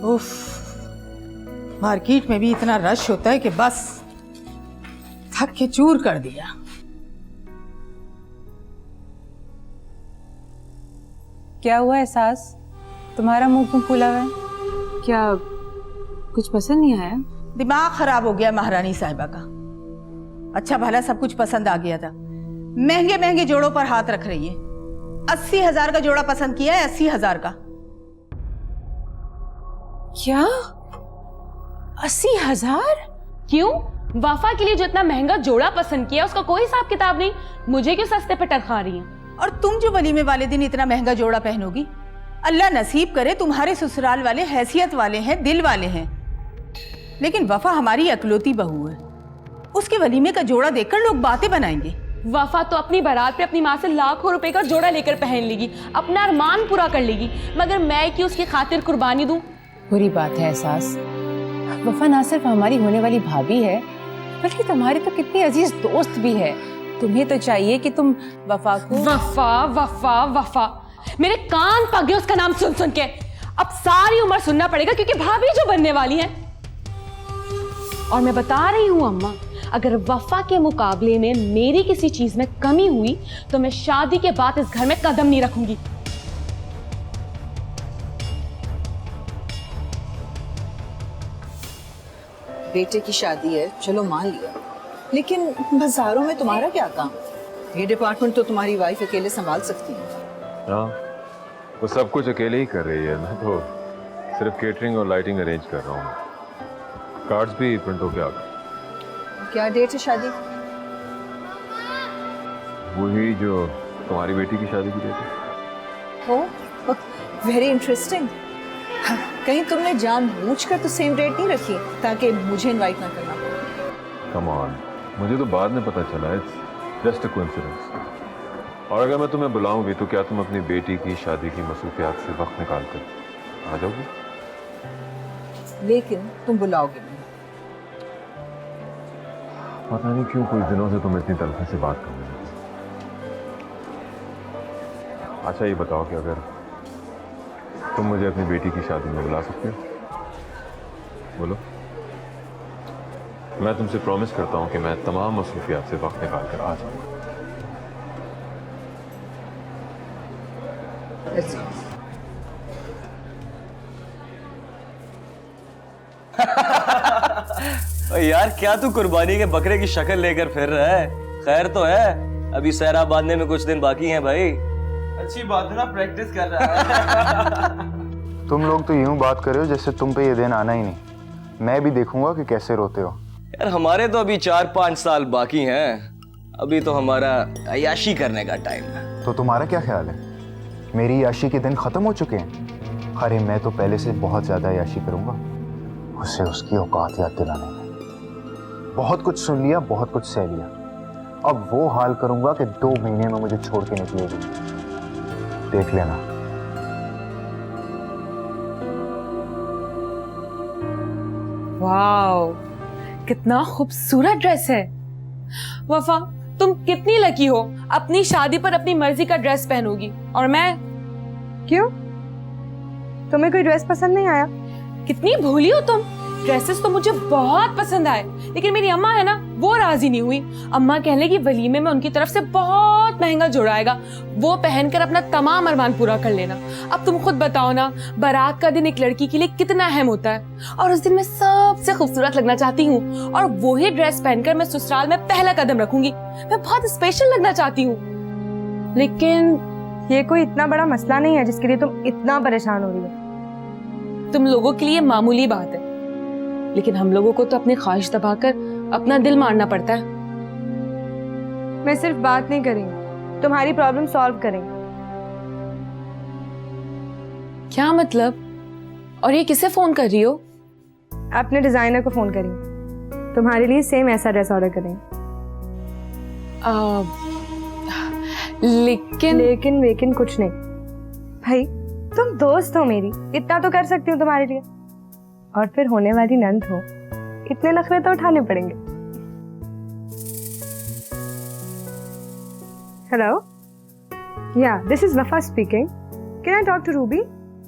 उफ, मार्केट में भी इतना रश होता है कि बस थक के चूर कर दिया। क्या हुआ एहसास? तुम्हारा मुंह क्यों फूला हुआ है? क्या कुछ पसंद नहीं आया? दिमाग खराब हो गया महारानी साहिबा का। अच्छा भला सब कुछ पसंद आ गया था, महंगे महंगे जोड़ों पर हाथ रख रही है। 80,000 का जोड़ा पसंद किया है, 80,000 का। क्या 80,000? क्यों? वफा के लिए जो इतना महंगा जोड़ा पसंद किया उसका कोई हिसाब किताब नहीं, मुझे क्यों सस्ते पे टरखा रही हैं? और तुम जो वलीमे वाले दिन इतना महंगा जोड़ा पहनोगी, अल्लाह नसीब करे तुम्हारे ससुराल वाले हैसियत वाले हैं, दिल वाले हैं। लेकिन वफा हमारी अकलौती बहू है, उसके वलीमे का जोड़ा देखकर लोग बातें बनाएंगे। वफा तो अपनी बारात पे अपनी माँ से लाखों रुपए का जोड़ा लेकर पहन लेगी, अपना अरमान पूरा कर लेगी, मगर मैं क्यों उसकी खातिर कुर्बानी दूं? बुरी बात है एहसास। वफा ना सिर्फ हमारी होने वाली भाभी है, बल्कि तुम्हारी तो कितनी अजीज दोस्त भी है। तुम्हें तो चाहिए कि तुम वफा को वफा वफा वफा, मेरे कान पक गए उसका नाम सुन सुन के। अब सारी उम्र सुनना पड़ेगा क्योंकि भाभी जो बनने वाली है। और मैं बता रही हूँ अम्मा, अगर वफा के मुकाबले में मेरी किसी चीज में कमी हुई तो मैं शादी के बाद इस घर में कदम नहीं रखूंगी। बेटे की शादी है, चलो मान लिया, लेकिन बाजारों में तुम्हारा क्या काम? ये डिपार्टमेंट तो तुम्हारी वाइफ अकेले संभाल सकती है। हाँ, वो सब कुछ अकेले ही कर रही है, मैं तो सिर्फ केटरिंग और लाइटिंग अरेंज कर रहा हूँ। कार्ड्स भी प्रिंट होके आ गए। क्या डेट है शादी? वही जो तुम्हारी बेटी की शादी की डेट है। हो, वेरी इंटरेस्टिंग। कहीं तुमने जानबूझकर तो सेम डेट नहीं रखी ताकि मुझे इनवाइट ना करना पड़े? कम ऑन, मुझे तो बाद में पता चला, इट्स जस्ट अ कोइंसिडेंस। और अगर मैं तुम्हें बुलाऊंगी तो क्या तुम अपनी बेटी की शादी की मसरूफियात से वक्त निकाल कर आ जाओगी? लेकिन तुम बुलाओगे नहीं। पता नहीं क्यों कुछ दिनों से तुम इतनी तलखी से बात करने लगी। अच्छा ये बताओ कि अगर तुम मुझे अपनी बेटी की शादी में बुला सकते हो? बोलो। मैं तुमसे प्रॉमिस करता हूं कि मैं तमाम मसरूफियात से वक्त निकाल कर आ जाऊंगा। यार क्या तू कुर्बानी के बकरे की शक्ल लेकर फिर रहा है? खैर तो है, अभी सहरा बांधने में कुछ दिन बाकी हैं भाई। अच्छी बात है ना, प्रैक्टिस कर रहा है। तुम लोग तो यूं बात कर रहे हो जैसे तुम पे ये दिन आना ही नहीं। मैं भी देखूंगा कि कैसे रोते हो। यार हमारे तो अभी 4-5 साल बाकी हैं, अभी तो हमारा अय्याशी करने का टाइम है। तो तुम्हारा क्या ख्याल है? मेरी याशी के दिन खत्म हो चुके हैं? अरे मैं तो पहले से बहुत ज्यादा याशी करूंगा, उसे उसकी औकात याद दिलाने में। बहुत कुछ सुन लिया, बहुत कुछ सह लिया, अब वो हाल करूंगा कि 2 महीने में मुझे छोड़ के निकलेगी। देख लेना। वाओ, कितना खूबसूरत ड्रेस है। वफा, तुम कितनी लकी हो, अपनी शादी पर अपनी मर्जी का ड्रेस पहनोगी और मैं। क्यों? तुम्हें कोई ड्रेस पसंद नहीं आया? कितनी भोली हो तुम। ड्रेसेस तो मुझे बहुत पसंद आए, लेकिन मेरी अम्मा है ना, वो राजी नहीं हुई। अम्मा कहने लगी वलीमे में उनकी तरफ से बहुत महंगा जोड़ा आएगा, वो पहनकर अपना तमाम अरमान पूरा कर लेना। अब तुम खुद बताओ ना, बारात का दिन एक लड़की के लिए कितना अहम होता है, और उस दिन मैं सबसे खूबसूरत लगना चाहती हूँ, और वही ड्रेस पहनकर मैं ससुराल में पहला कदम रखूंगी। मैं बहुत स्पेशल लगना चाहती हूँ। लेकिन ये कोई इतना बड़ा मसला नहीं है जिसके लिए तुम इतना परेशान हो रही हो। तुम लोगों के लिए मामूली बात है, लेकिन हम लोगों को तो अपनी ख्वाहिश दबाकर अपना दिल मारना पड़ता है। मैं सिर्फ बात नहीं करेंगी, तुम्हारी प्रॉब्लम सॉल्व करेंगे। क्या मतलब? और ये किसे फोन कर रही हो? अपने डिजाइनर को फोन करेंगे, तुम्हारे लिए सेम ऐसा ड्रेस ऑर्डर करेंगे। लेकिन कुछ नहीं। भाई तुम दोस्त हो मेरी, इतना तो कर सकती हूँ तुम्हारे लिए, और फिर होने वाली नंद हो, इतने नखरे तो उठाने पड़ेंगे। Hello, yeah this is Wafa speaking. Can I talk to Ruby?